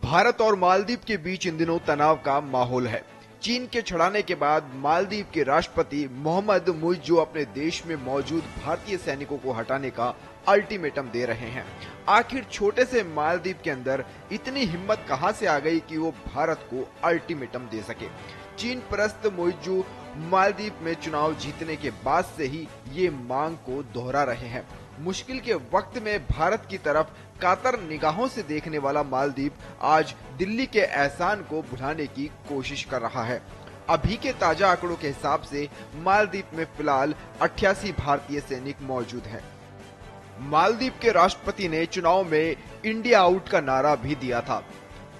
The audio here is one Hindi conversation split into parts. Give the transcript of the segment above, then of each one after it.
भारत और मालदीव के बीच इन दिनों तनाव का माहौल है। चीन के छड़ाने के बाद मालदीव के राष्ट्रपति मोहम्मद मुइज़्ज़ो अपने देश में मौजूद भारतीय सैनिकों को हटाने का अल्टीमेटम दे रहे हैं। आखिर छोटे से मालदीव के अंदर इतनी हिम्मत कहां से आ गई कि वो भारत को अल्टीमेटम दे सके। चीन परस्त मुइज़्ज़ो मालदीव में चुनाव जीतने के बाद से ही ये मांग को दोहरा रहे हैं। मुश्किल के वक्त में भारत की तरफ कातर निगाहों से देखने वाला मालदीव आज दिल्ली के एहसान को भुलाने की कोशिश कर रहा है। अभी के ताजा आंकड़ों के हिसाब से मालदीव में फिलहाल 88 भारतीय सैनिक मौजूद हैं। मालदीव के राष्ट्रपति ने चुनाव में इंडिया आउट का नारा भी दिया था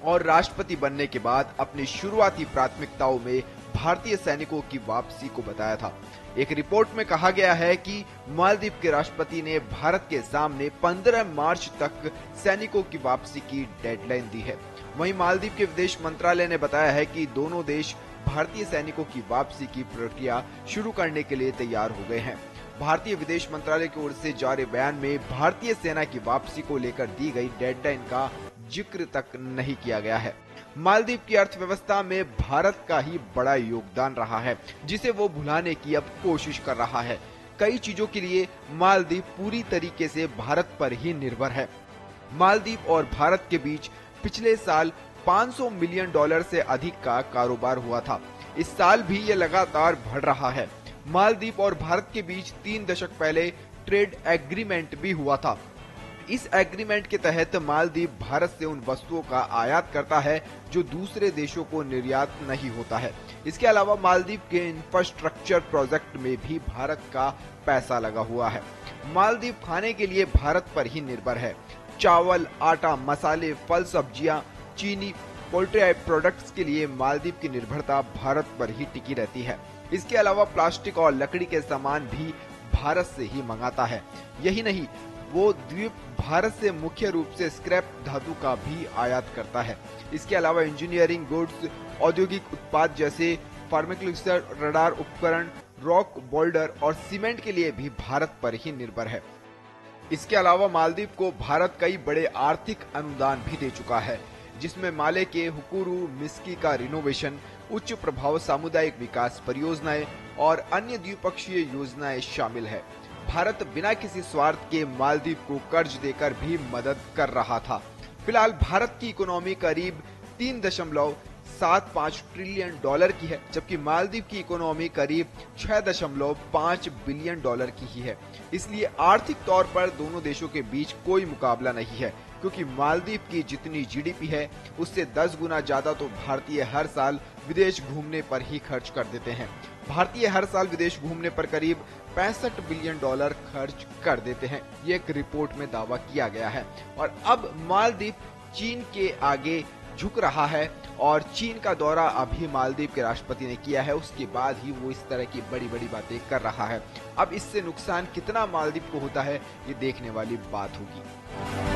और राष्ट्रपति बनने के बाद अपनी शुरुआती प्राथमिकताओं में भारतीय सैनिकों की वापसी को बताया था। एक रिपोर्ट में कहा गया है कि मालदीव के राष्ट्रपति ने भारत के सामने 15 मार्च तक सैनिकों की वापसी की डेडलाइन दी है। वहीं मालदीव के विदेश मंत्रालय ने बताया है कि दोनों देश भारतीय सैनिकों की वापसी की प्रक्रिया शुरू करने के लिए तैयार हो गए हैं। भारतीय विदेश मंत्रालय की ओर से जारी बयान में भारतीय सेना की वापसी को लेकर दी गई डेडलाइन का जिक्र तक नहीं किया गया है। मालदीव की अर्थव्यवस्था में भारत का ही बड़ा योगदान रहा है, जिसे वो भुलाने की अब कोशिश कर रहा है। कई चीजों के लिए मालदीव पूरी तरीके से भारत पर ही निर्भर है। मालदीव और भारत के बीच पिछले साल $500 मिलियन से अधिक का कारोबार हुआ था। इस साल भी ये लगातार बढ़ रहा है। मालदीव और भारत के बीच 3 दशक पहले ट्रेड एग्रीमेंट भी हुआ था। इस एग्रीमेंट के तहत मालदीव भारत से उन वस्तुओं का आयात करता है जो दूसरे देशों को निर्यात नहीं होता है। इसके अलावा मालदीव के इंफ्रास्ट्रक्चर प्रोजेक्ट में भी भारत का पैसा लगा हुआ है। मालदीव खाने के लिए भारत पर ही निर्भर है। चावल, आटा, मसाले, फल, सब्जियां, चीनी, पोल्ट्री प्रोडक्ट्स के लिए मालदीव की निर्भरता भारत पर ही टिकी रहती है। इसके अलावा प्लास्टिक और लकड़ी के सामान भी भारत से ही मंगाता है। यही नहीं, वो द्वीप भारत से मुख्य रूप से स्क्रैप धातु का भी आयात करता है। इसके अलावा इंजीनियरिंग गुड्स, औद्योगिक उत्पाद जैसे फार्मास्यूटिकल, रडार उपकरण, रॉक बोल्डर और सीमेंट के लिए भी भारत पर ही निर्भर है। इसके अलावा मालदीव को भारत कई बड़े आर्थिक अनुदान भी दे चुका है, जिसमें माले के हुकुरू मिस्की का रिनोवेशन, उच्च प्रभाव सामुदायिक विकास परियोजनाएं और अन्य द्विपक्षीय योजनाएं शामिल है। भारत बिना किसी स्वार्थ के मालदीव को कर्ज देकर भी मदद कर रहा था। फिलहाल भारत की इकोनॉमी करीब $3.75 ट्रिलियन की है, जबकि मालदीव की इकोनॉमी करीब $6.5 बिलियन की ही है। इसलिए आर्थिक तौर पर दोनों देशों के बीच कोई मुकाबला नहीं है, क्योंकि मालदीव की जितनी जीडीपी है उससे 10 गुना ज्यादा तो भारतीय हर साल विदेश घूमने पर ही खर्च कर देते हैं। भारतीय हर साल विदेश घूमने पर करीब $65 बिलियन खर्च कर देते हैं, ये एक रिपोर्ट में दावा किया गया है। और अब मालदीव चीन के आगे झुक रहा है और चीन का दौरा अभी मालदीव के राष्ट्रपति ने किया है, उसके बाद ही वो इस तरह की बड़ी बड़ी बातें कर रहा है। अब इससे नुकसान कितना मालदीव को होता है, ये देखने वाली बात होगी।